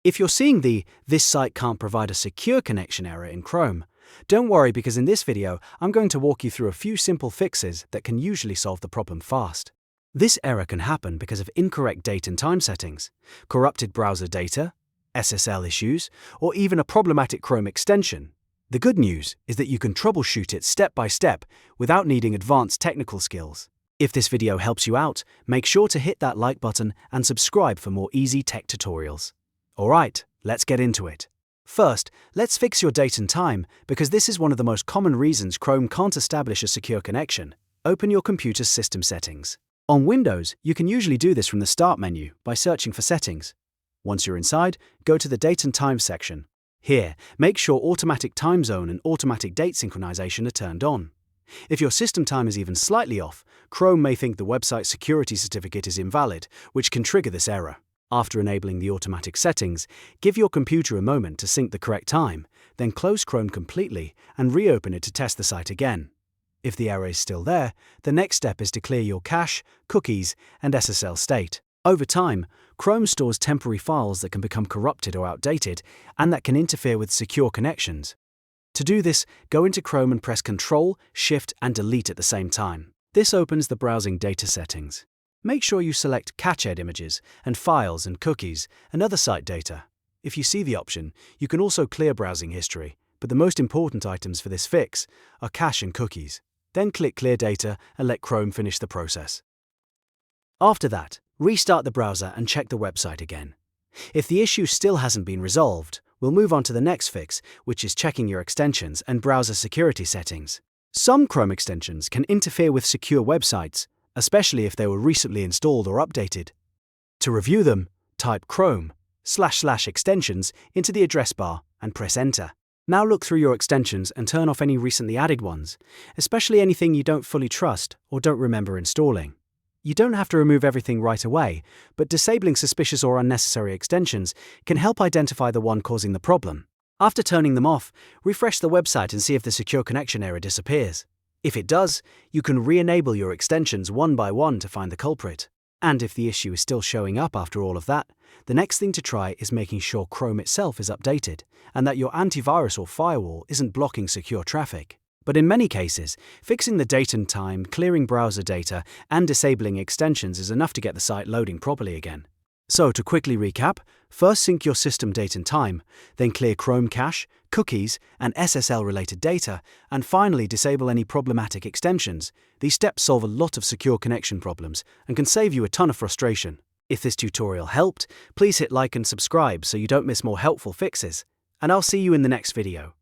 If you're seeing "this site can't provide a secure connection" error in Chrome, don't worry, because in this video I'm going to walk you through a few simple fixes that can usually solve the problem fast. This error can happen because of incorrect date and time settings, corrupted browser data, SSL issues, or even a problematic Chrome extension. The good news is that you can troubleshoot it step by step without needing advanced technical skills. If this video helps you out, make sure to hit that like button and subscribe for more easy tech tutorials. Alright, let's get into it. First, let's fix your date and time, because this is one of the most common reasons Chrome can't establish a secure connection. Open your computer's system settings. On Windows, you can usually do this from the Start menu by searching for Settings. Once you're inside, go to the Date and Time section. Here, make sure Automatic Time Zone and Automatic Date Synchronization are turned on. If your system time is even slightly off, Chrome may think the website security certificate is invalid, which can trigger this error. After enabling the automatic settings, give your computer a moment to sync the correct time, then close Chrome completely and reopen it to test the site again. If the error is still there, the next step is to clear your cache, cookies, and SSL state. Over time, Chrome stores temporary files that can become corrupted or outdated, and that can interfere with secure connections. To do this, go into Chrome and press Ctrl, Shift, and Delete at the same time. This opens the browsing data settings. Make sure you select Cached images and files and cookies and other site data. If you see the option, you can also clear browsing history, but the most important items for this fix are cache and cookies. Then click Clear Data and let Chrome finish the process. After that, restart the browser and check the website again. If the issue still hasn't been resolved, we'll move on to the next fix, which is checking your extensions and browser security settings. Some Chrome extensions can interfere with secure websites, especially if they were recently installed or updated. To review them, type Chrome//extensions into the address bar and press Enter. Now look through your extensions and turn off any recently added ones, especially anything you don't fully trust or don't remember installing. You don't have to remove everything right away, but disabling suspicious or unnecessary extensions can help identify the one causing the problem. After turning them off, refresh the website and see if the secure connection error disappears. If it does, you can re-enable your extensions one by one to find the culprit. And if the issue is still showing up after all of that, the next thing to try is making sure Chrome itself is updated and that your antivirus or firewall isn't blocking secure traffic. But in many cases, fixing the date and time, clearing browser data, and disabling extensions is enough to get the site loading properly again. So to quickly recap, first sync your system date and time, then clear Chrome cache, cookies, and SSL-related data, and finally disable any problematic extensions. These steps solve a lot of secure connection problems and can save you a ton of frustration. If this tutorial helped, please hit like and subscribe so you don't miss more helpful fixes. And I'll see you in the next video.